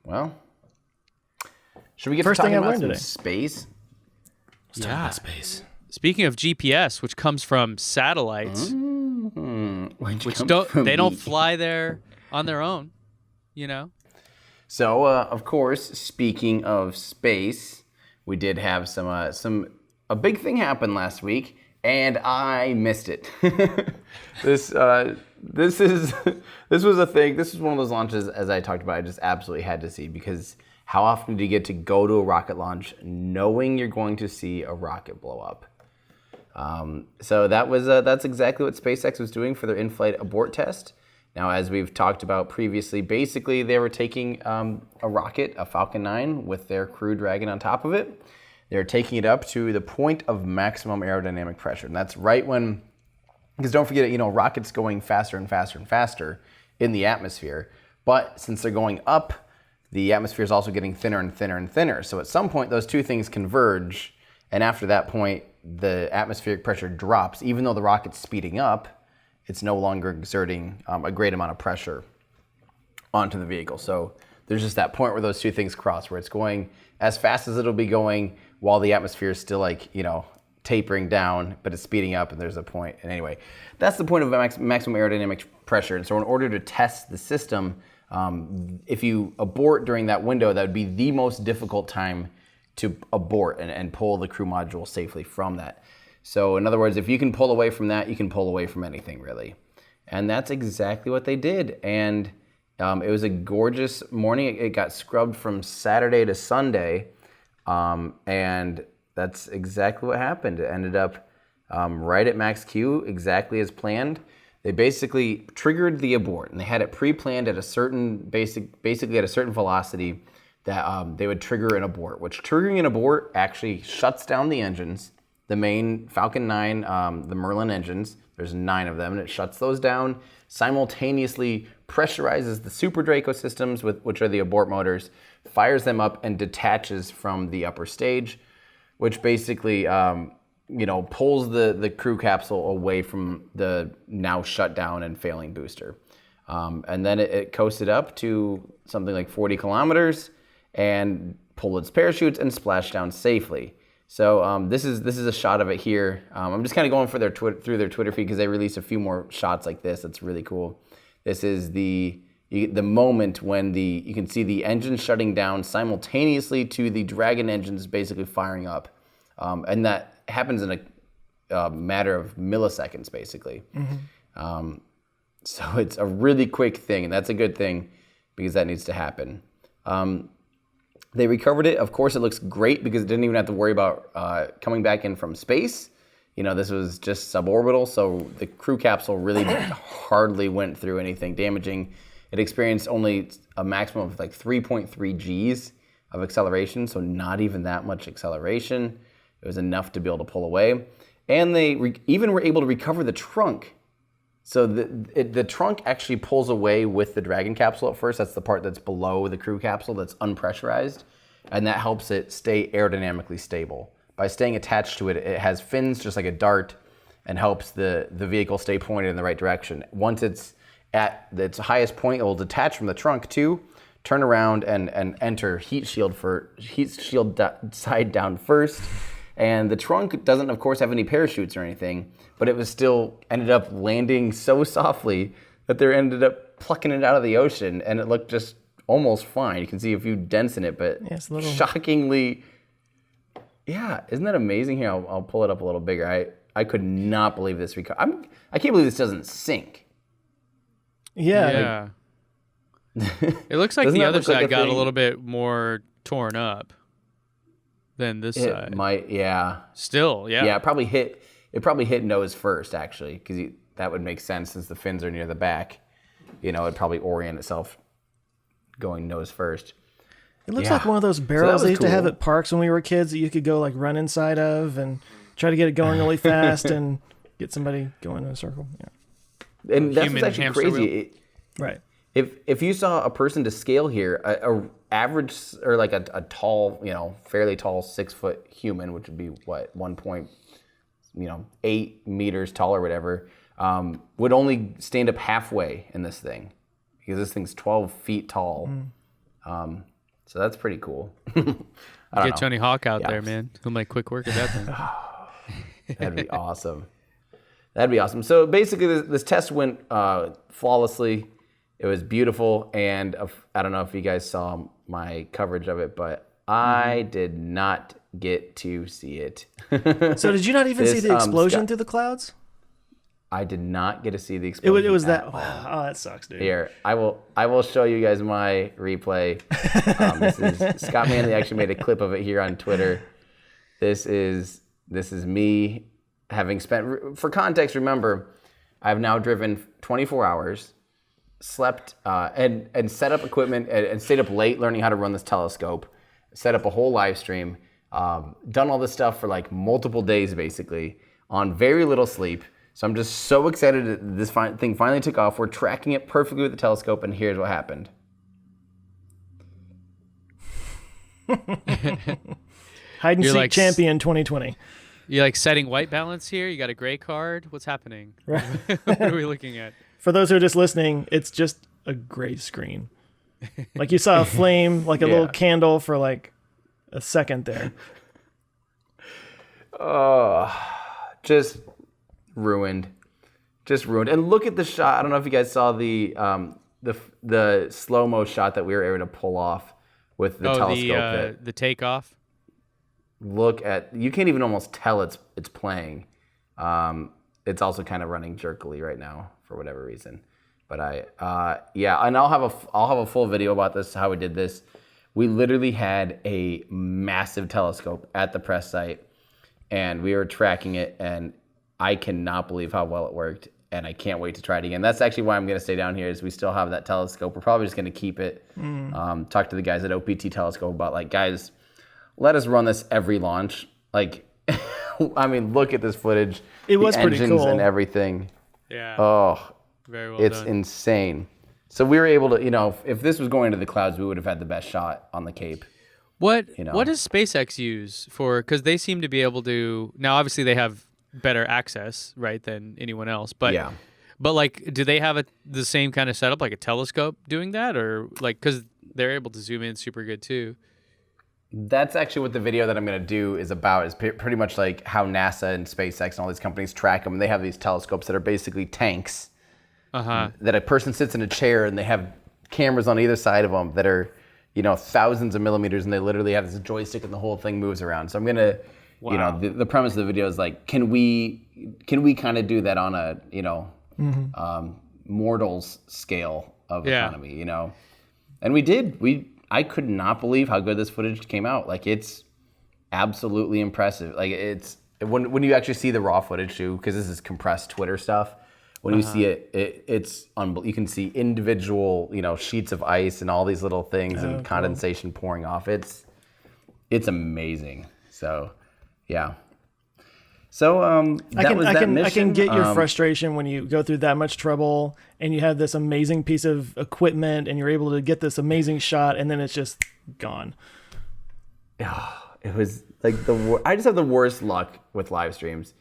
Well, should we get First to thing talking I about learned some today. space? Let's talk about space. Speaking of GPS, which comes from satellites, which don't fly there on their own, you know. So, of course, speaking of space, we did have a big thing happen last week, and I missed it. This was a thing. This is one of those launches, as I talked about, I just absolutely had to see, because how often do you get to go to a rocket launch knowing you're going to see a rocket blow up? So that's exactly what SpaceX was doing for their in-flight abort test. Now, as we've talked about previously, basically they were taking a rocket, a Falcon 9, with their Crew Dragon on top of it. They're taking it up to the point of maximum aerodynamic pressure. And that's right when, because don't forget, rockets going faster and faster and faster in the atmosphere. But since they're going up, the atmosphere is also getting thinner and thinner and thinner. So at some point, those two things converge. And after that point, the atmospheric pressure drops. Even though the rocket's speeding up, it's no longer exerting a great amount of pressure onto the vehicle. So there's just that point where those two things cross, where it's going as fast as it'll be going while the atmosphere is still tapering down, but it's speeding up, and there's a point. And anyway, that's the point of maximum aerodynamic pressure. And so in order to test the system, if you abort during that window, that would be the most difficult time to abort and pull the crew module safely from that. So in other words, if you can pull away from that, you can pull away from anything, really. And that's exactly what they did. And it was a gorgeous morning. It got scrubbed from Saturday to Sunday. And that's exactly what happened. It ended up right at max Q, exactly as planned. They basically triggered the abort, and they had it pre-planned at a certain basically at a certain velocity that they would trigger an abort, which triggering an abort actually shuts down the engines, the main Falcon 9, the Merlin engines. There's 9 of them, and it shuts those down, simultaneously pressurizes the Super Draco systems, which are the abort motors, fires them up, and detaches from the upper stage, which basically pulls the crew capsule away from the now shut down and failing booster. And then it coasted up to something like 40 kilometers and pulled its parachutes and splashed down safely. So this is a shot of it here. I'm just kind of going through their Twitter feed, because they released a few more shots like this. That's really cool. This is the moment when you can see the engine shutting down simultaneously to the Dragon engines basically firing up. And that happens in a matter of milliseconds, basically. Mm-hmm. So it's a really quick thing, and that's a good thing, because that needs to happen. They recovered it. Of course, it looks great, because it didn't even have to worry about coming back in from space. This was just suborbital, so the crew capsule really hardly went through anything damaging. It experienced only a maximum of 3.3 Gs of acceleration, so not even that much acceleration. It was enough to be able to pull away. And they even were able to recover the trunk. So the trunk actually pulls away with the Dragon capsule at first. That's the part that's below the crew capsule that's unpressurized. And that helps it stay aerodynamically stable. By staying attached to it, it has fins just like a dart, and helps the vehicle stay pointed in the right direction. Once it's at its highest point, it will detach from the trunk too, turn around and enter heat shield side down first. And the trunk doesn't, of course, have any parachutes or anything, but it was still ended up landing so softly that they ended up plucking it out of the ocean, and it looked just almost fine. You can see a few dents in it, but shockingly, yeah, isn't that amazing? Here, I'll pull it up a little bigger. I could not believe this. I can't believe this doesn't sink. Yeah. It looks like the other side got a little bit more torn up than this side. Might, yeah. Still, yeah. Yeah, it probably hit nose first, actually, because that would make sense since the fins are near the back. It'd probably orient itself going nose first. It looks like one of those barrels they used to have at parks when we were kids that you could go run inside of and try to get it going really fast and get somebody going in a circle. Yeah. And that's what's actually crazy. Right. If you saw a person to scale here, a average or a tall, fairly tall 6-foot human, which would be what 1.8 meters tall or whatever, would only stand up halfway in this thing, because this thing's 12 feet tall. So that's pretty cool. Get Tony Hawk out there, man. He'll make quick work of that thing. That'd be awesome. That'd be awesome. So basically, this test went flawlessly. It was beautiful, and I don't know if you guys saw my coverage of it, but I did not get to see it. So did you not even see the explosion through the clouds? I did not get to see the explosion. It was that. Oh, that sucks, dude. Here, I will show you guys my replay. This is Scott Manley actually made a clip of it here on Twitter. This is me having spent. For context, remember, I've now driven 24 hours, slept and set up equipment and stayed up late learning how to run this telescope. Set up a whole live stream. Done all this stuff for like multiple days, basically, on very little sleep. So I'm just so excited that this thing finally took off. We're tracking it perfectly with the telescope, and here's what happened. Hide and seek champion 2020. You like setting white balance here? You got a gray card? What's happening? Right. What are we looking at? For those who are just listening, it's just a gray screen. Like you saw a flame, like a little candle for like a second there. Just ruined. And look at the shot. I don't know if you guys saw the slow-mo shot that we were able to pull off with the telescope. The takeoff. Look at, you can't even almost tell it's playing. It's also kind of running jerkily right now for whatever reason. But and I'll have a full video about this, how we did this. We literally had a massive telescope at the press site, and we were tracking it, and I cannot believe how well it worked, and I can't wait to try it again. That's actually why I'm going to stay down here, is we still have that telescope. We're probably just going to keep it. Talk to the guys at OPT Telescope about, like, guys, let us run this every launch. Like, I mean, look at this footage. It was pretty cool. And everything. Yeah. Oh, very well it's done. insane. So we were able to, if this was going to the clouds, we would have had the best shot on the Cape. What does SpaceX use for? Because they seem to be able to. Now, obviously, they have better access, right, than anyone else. But but like, do they have the same kind of setup, like a telescope, doing that, or like, because they're able to zoom in super good too? That's actually what the video that I'm going to do is about. Is pretty much like how NASA and SpaceX and all these companies track them. They have these telescopes that are basically tanks. That a person sits in a chair, and they have cameras on either side of them that are, thousands of millimeters, and they literally have this joystick, and the whole thing moves around. So I'm gonna, the premise of the video is like, can we kind of do that on a, mortal's scale of economy, And we did. I could not believe how good this footage came out. Like, it's absolutely impressive. Like, it's when you actually see the raw footage too, because this is compressed Twitter stuff. When you see it's you can see individual, sheets of ice and all these little things and condensation pouring off. It's amazing. So, yeah. So I can get your frustration when you go through that much trouble and you have this amazing piece of equipment and you're able to get this amazing shot, and then it's just gone. It was like I just have the worst luck with live streams.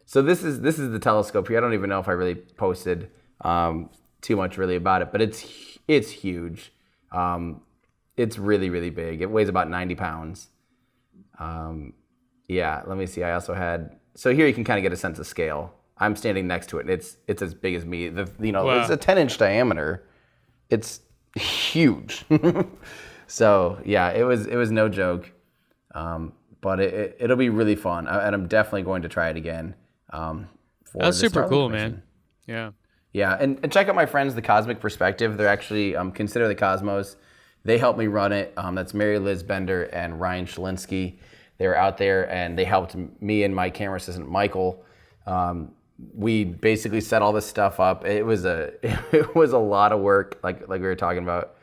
So this is the telescope here. I don't even know if I really posted too much really about it, but it's huge. It's really, really big. It weighs about 90 pounds. Let me see. I also had, so here you can kind of get a sense of scale. I'm standing next to it, and it's as big as me. It's a 10-inch diameter. It's huge. So yeah, it was no joke. But it'll be really fun, and I'm definitely going to try it again. That's super cool, man. Yeah. Yeah, and check out my friends, The Cosmic Perspective. They're actually Consider the Cosmos. They helped me run it. That's Mary Liz Bender and Ryan Shalinsky. They were out there, and they helped me and my camera assistant Michael. We basically set all this stuff up. It was a lot of work, like we were talking about.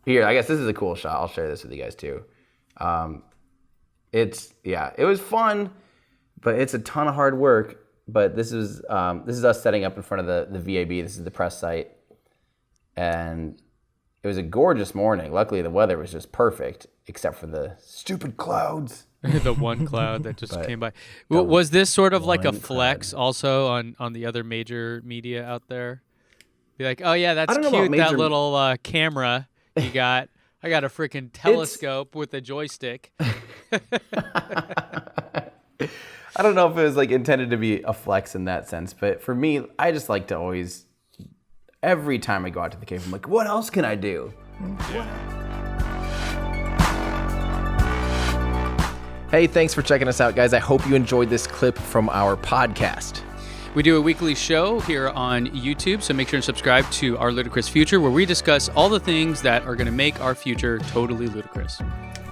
Here, I guess this is a cool shot. I'll share this with you guys too. It was fun, but it's a ton of hard work. But this is us setting up in front of the VAB. This is the press site, and it was a gorgeous morning. Luckily, the weather was just perfect, except for the stupid clouds. The one cloud that just came by. Was this sort of like a flex also on the other major media out there? Be like, oh yeah, that's cute, that little camera you got I got a freaking telescope with a joystick. I don't know if it was like intended to be a flex in that sense, but for me, I just like to always, every time I go out to the cave, I'm like, what else can I do? Hey, thanks for checking us out, guys. I hope you enjoyed this clip from our podcast. We do a weekly show here on YouTube, so make sure to subscribe to Our Ludicrous Future, where we discuss all the things that are going to make our future totally ludicrous.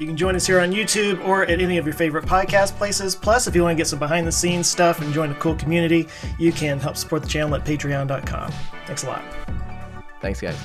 You can join us here on YouTube or at any of your favorite podcast places. Plus, if you want to get some behind-the-scenes stuff and join a cool community, you can help support the channel at patreon.com. Thanks a lot. Thanks, guys.